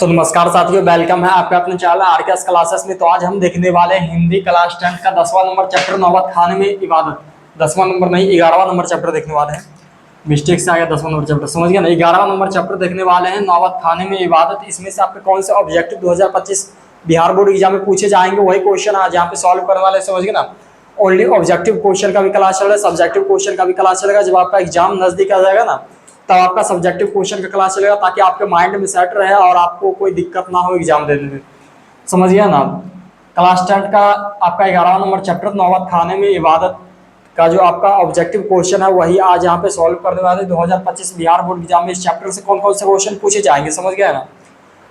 तो नमस्कार साथियों, वेलकम है आपका अपने चैनल आरकेएस क्लासेस में। तो आज हम देखने वाले हैं हिंदी क्लास 10 का 10वां नंबर चैप्टर नौबत खाने में इबादत। 10वां नंबर नहीं, 11वां नंबर चैप्टर देखने वाले हैं। मिस्टेक से आ गया 10वां नंबर चैप्टर, समझ गया ना। 11वां नंबर चैप्टर देखने वाले हैं, नौबत खाने में इबादत। इसमें से आपके कौन से ऑब्जेक्टिव 2025 बिहार बोर्ड एग्जाम में पूछे जाएंगे वही क्वेश्चन आज यहाँ पे सॉल्व करने वाले, समझ गए ना। ओनली ऑब्जेक्टिव क्वेश्चन का भी क्लास चल रहा है, सब्जेक्टिव क्वेश्चन का भी क्लास चलेगा। जब आपका एग्जाम नजदीक आ जाएगा ना, तब आपका सब्जेक्टिव क्वेश्चन का क्लास चलेगा, ताकि आपके माइंड में सेट रहे और आपको कोई दिक्कत ना हो एग्जाम देने में, समझ गया ना। क्लास 10 का आपका 11वां नंबर चैप्टर नौबत खाने में इबादत का जो आपका ऑब्जेक्टिव क्वेश्चन है वही आज यहाँ पे सॉल्व करने वाले। 2025 बिहार बोर्ड एग्जाम में इस चैप्टर से कौन कौन से क्वेश्चन पूछे जाएंगे, समझ गया ना।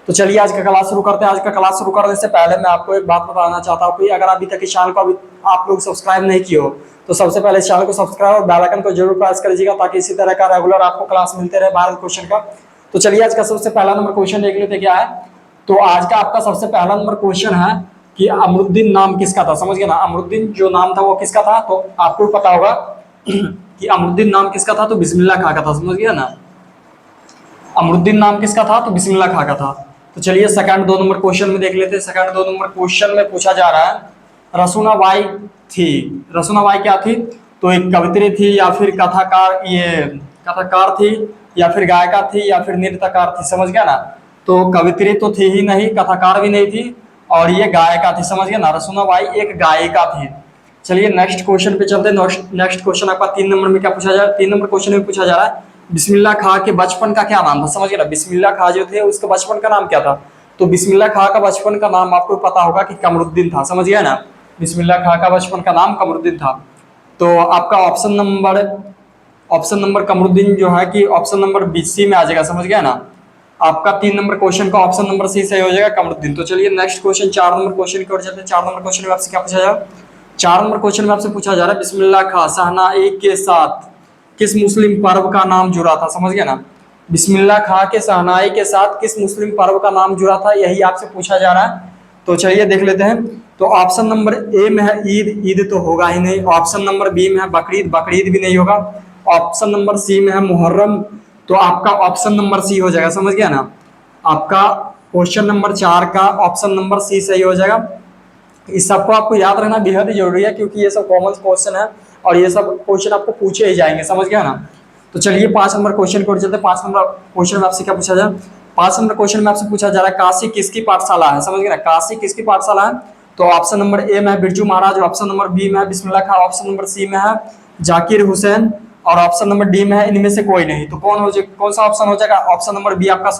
तो चलिए आज का क्लास शुरू करते हैं। आज का क्लास शुरू करने से पहले मैं आपको एक बात बताना चाहता हूँ कि अगर अभी तक इस चैनल को अभी आप लोग सब्सक्राइब नहीं किए हो तो सबसे पहले इस चैनल को सब्सक्राइब और बेल आइकन को जरूर प्रेस कर लीजिएगा, ताकि इसी तरह का रेगुलर आपको क्लास मिलते रहे भारत क्वेश्चन का। तो चलिए आज का सबसे पहला नंबर क्वेश्चन देख लेते क्या है। तो आज का आपका सबसे पहला नंबर क्वेश्चन है कि अमरुद्दीन नाम किसका था, समझ गया ना। अमरुद्दीन जो नाम था वो किसका था, तो आपको पता होगा कि अमरुद्दीन नाम किसका था, तो बिस्मिल्लाह खां का था, समझ गया ना। अमरुद्दीन नाम किसका था, तो बिस्मिल्लाह खां का था। तो चलिए सेकंड 2 नंबर क्वेश्चन में देख लेते हैं। सेकंड 2 नंबर क्वेश्चन में पूछा जा रहा है रसूना बाई थी। रसूना बाई क्या थी, तो एक कवित्री थी या फिर कथाकार, ये कथाकार थी या फिर गायिका थी या फिर नृत्यकार थी, समझ गया ना। तो कवित्री तो थी ही नहीं, कथाकार भी नहीं थी और ये गायिका थी, समझ गया ना। रसूना बाई एक गायिका थी। चलिए नेक्स्ट क्वेश्चन पे चलते हैं। नेक्स्ट क्वेश्चन आपका 3 नंबर में क्या पूछा जा रहा है। 3 नंबर क्वेश्चन में पूछा जा रहा है बिस्मिल्लाह खां के बचपन का क्या नाम था, समझ गया ना। बिस्मिल्लाह खां जो थे उसके बचपन का नाम क्या था, तो बिस्मिल्लाह खां का बचपन का नाम आपको पता होगा कि कमरुद्दीन था, समझ गया ना। बिस्मिल्लाह खां का बचपन का नाम कमरुद्दीन था। तो आपका ऑप्शन नंबर कमरुद्दीन जो है कि ऑप्शन नंबर बी सी में आ जाएगा, समझ गया ना। आपका 3 नंबर क्वेश्चन का ऑप्शन नंबर सी सही हो जाएगा, कमरुद्दीन। तो चलिए नेक्स्ट क्वेश्चन 4 नंबर क्वेश्चन की ओर चलते हैं। 4 नंबर क्वेश्चन में आपसे क्या पूछा जा रहा है। 4 नंबर क्वेश्चन में आपसे पूछा जा रहा है बिस्मिल्लाह खां शहनाई के साथ किस मुस्लिम पर्व का नाम जुड़ा था, समझ गया ना। बिस्मिल्लाह खां के शहनाई के साथ किस मुस्लिम पर्व का नाम जुड़ा था, यही आपसे पूछा जा रहा है। तो चलिए देख लेते हैं। तो ऑप्शन नंबर ए में है ईद, ईद तो होगा ही नहीं। ऑप्शन नंबर बी में है बकरीद, बकरीद भी नहीं होगा। ऑप्शन नंबर सी में है मुहर्रम, तो आपका ऑप्शन नंबर सी हो जाएगा, समझ गया ना। आपका क्वेश्चन नंबर 4 का ऑप्शन नंबर सी सही हो जाएगा। इस सबको आपको याद रखना बेहद ही जरूरी है, क्योंकि ये सब कॉमन क्वेश्चन है और ये सब क्वेश्चन आपको पूछे ही जाएंगे, समझ गया ना। तो चलिए 5 नंबर क्वेश्चन को चलते हैं। 5 नंबर क्वेश्चन में आपसे क्या पूछा जाए। 5 नंबर क्वेश्चन में आपसे पूछा जा रहा है काशी किसकी पाठशाला है, समझ गए ना। काशी किसकी पाठशाला है, तो ऑप्शन नंबर ए में है Birju Maharaj, option number B में है बिस्मिल्लाह खां, ऑप्शन नंबर सी में है जाकिर हुसैन और ऑप्शन नंबर डी में है इनमें से कोई नहीं। तो कौन सा ऑप्शन हो जाएगा, ऑप्शन नंबर बी आपका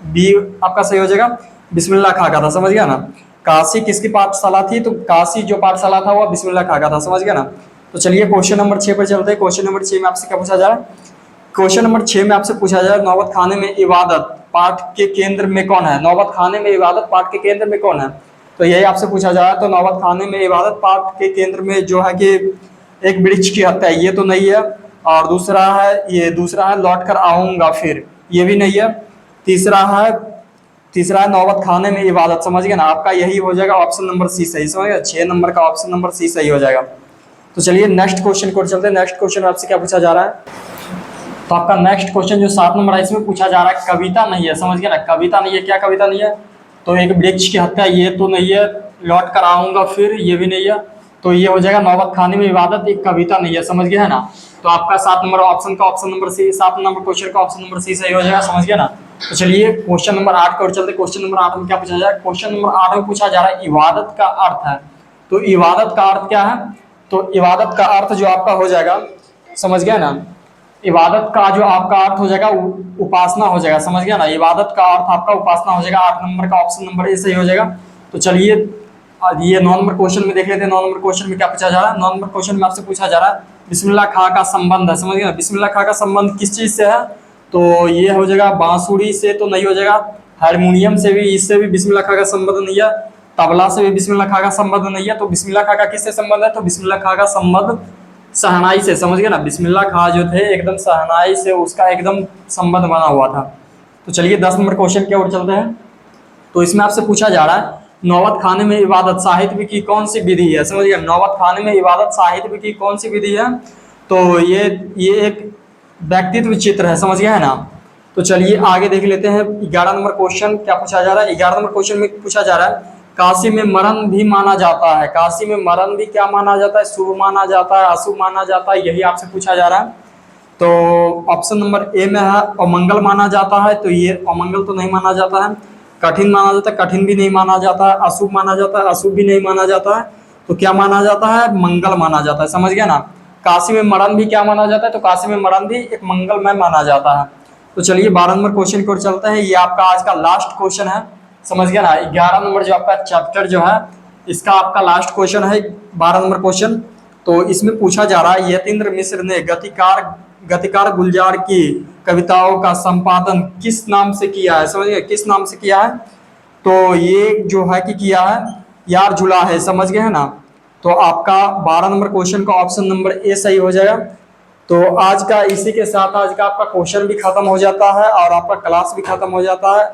बी आपका सही हो जाएगा, बिस्मिल्लाह खां का था, समझ गया ना। काशी किसकी पाठशाला थी, तो काशी जो पाठशाला था वो बिस्मिल्लाह खां का था, समझ गया ना। तो चलिए क्वेश्चन नंबर 6 पर चलते हैं। क्वेश्चन नंबर 6 में आपसे क्या पूछा जा रहा है। क्वेश्चन नंबर 6 में आपसे पूछा जा रहा है नौबत खाने में इबादत पाठ के केंद्र में कौन है। नौबत खाने में इबादत पाठ के केंद्र में कौन है, तो यही आपसे पूछा जा रहा है। तो नौबत खाने में इबादत पाठ के केंद्र में जो है कि एक वृक्ष की हत्या, ये तो नहीं है। और दूसरा है लौट कर आऊंगा फिर, ये भी नहीं है। तीसरा है नौबत खाने में इबादत, समझ गए ना। आपका यही हो जाएगा ऑप्शन नंबर सी सही, समझ गए। 6 नंबर का ऑप्शन नंबर सी सही हो जाएगा। तो चलिए नेक्स्ट क्वेश्चन को चलते हैं। नेक्स्ट क्वेश्चन आपसे क्या पूछा जा रहा है। तो आपका नेक्स्ट क्वेश्चन जो 7 नंबर है इसमें पूछा जा रहा है कविता नहीं है, समझ गया ना। कविता नहीं है, क्या कविता नहीं है, तो एक वृक्ष की हत्या ये तो नहीं है, लौट कर आऊंगा फिर ये भी नहीं है। तो ये हो जाएगा नौबत खाने में इबादत एक कविता नहीं है, समझ गया है ना। तो आपका 7 नंबर ऑप्शन का option number C, 7 number question का ऑप्शन नंबर सी सही हो जाएगा, समझ गया ना। तो चलिए क्वेश्चन नंबर 8 की ओर चलते। क्वेश्चन नंबर 8 में क्या पूछा जा रहा है। क्वेश्चन नंबर 8 में पूछा जा रहा है इबादत का अर्थ है। तो इबादत का अर्थ क्या है, तो इबादत का अर्थ जो आपका हो जाएगा, समझ गया ना। इबादत का जो आपका अर्थ हो जाएगा उपासना हो जाएगा, समझ गया ना। इबादत का अर्थ आपका उपासना हो जाएगा। 8 नंबर का ऑप्शन नंबर ए सही हो जाएगा। तो चलिए ये 9 नंबर क्वेश्चन में देख लेते हैं। 9 नंबर क्वेश्चन में क्या पूछा जा रहा है। 9 नंबर क्वेश्चन में आपसे पूछा जा रहा है बिस्मिल्लाह खां का संबंध है, समझ गया ना। बिस्मिल्लाह खां का संबंध किस चीज से है, तो ये हो जाएगा बांसुरी से तो नहीं हो जाएगा, हारमोनियम से भी, इससे भी बिस्मिल्लाह खां का संबंध नहीं है, तबला से भी बिस्मिल्लाह खां का संबंध नहीं है। तो बिस्मिल्लाह खां का किससे संबंध है, तो बिस्मिल्लाह खां का संबंध शहनाई से, समझ गए ना। बिस्मिल्लाह खां जो थे एकदम शहनाई से उसका एकदम संबंध बना हुआ था। तो चलिए 10 नंबर क्वेश्चन की ओर चलते हैं। तो इसमें आपसे पूछा जा रहा है नौबत खाने में इबादत साहित्य की कौन सी विधि है, समझ गए। नौबत खाने में इबादत साहित्य की कौन सी विधि है, तो ये एक व्यक्तित्व चित्र है, समझ गए है ना। तो तो चलिए आगे देख लेते हैं 11 नंबर क्वेश्चन क्या पूछा जा रहा है। 11 नंबर क्वेश्चन में पूछा जा रहा है काशी में मरण भी माना जाता है। काशी में मरण भी क्या माना जाता है, शुभ माना जाता है, अशुभ माना जाता है, यही आपसे पूछा जा रहा है। तो ऑप्शन नंबर ए में है अमंगल माना जाता है, तो ये अमंगल तो नहीं माना जाता है। कठिन माना जाता है, कठिन भी नहीं माना जाता है। अशुभ माना जाता है, अशुभ भी नहीं माना जाता है। तो क्या माना जाता है, मंगल माना जाता है। समझ गया ना। काशी में मरण भी क्या माना जाता है, तो काशी में मरण भी एक मंगलमय माना जाता है। तो चलिए 12 नंबर क्वेश्चन की ओर चलते हैं। ये आपका आज का लास्ट क्वेश्चन है, समझ गया ना। 11 नंबर जो आपका चैप्टर जो है इसका आपका लास्ट क्वेश्चन है 12 नंबर क्वेश्चन। तो इसमें पूछा जा रहा है यतीन्द्र मिश्र ने गतिकार गुलजार की कविताओं का संपादन किस नाम से किया है। समझ गए, किस नाम से किया है। तो ये जो है कि किया है यार जुला है। समझ गए है ना। तो आपका 12 नंबर क्वेश्चन का ऑप्शन नंबर ए सही हो जाएगा। तो आज का इसी के साथ आज का आपका क्वेश्चन भी खत्म हो जाता है और आपका क्लास भी खत्म हो जाता है।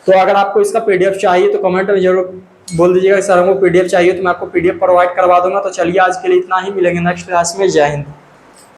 तो अगर आपको इसका पीडीएफ चाहिए तो कमेंट में जरूर बोल दीजिएगा सर हमको पीडीएफ चाहिए, तो मैं आपको पीडीएफ प्रोवाइड करवा दूंगा। तो चलिए आज के लिए इतना ही, मिलेंगे नेक्स्ट क्लास में। जय हिंद।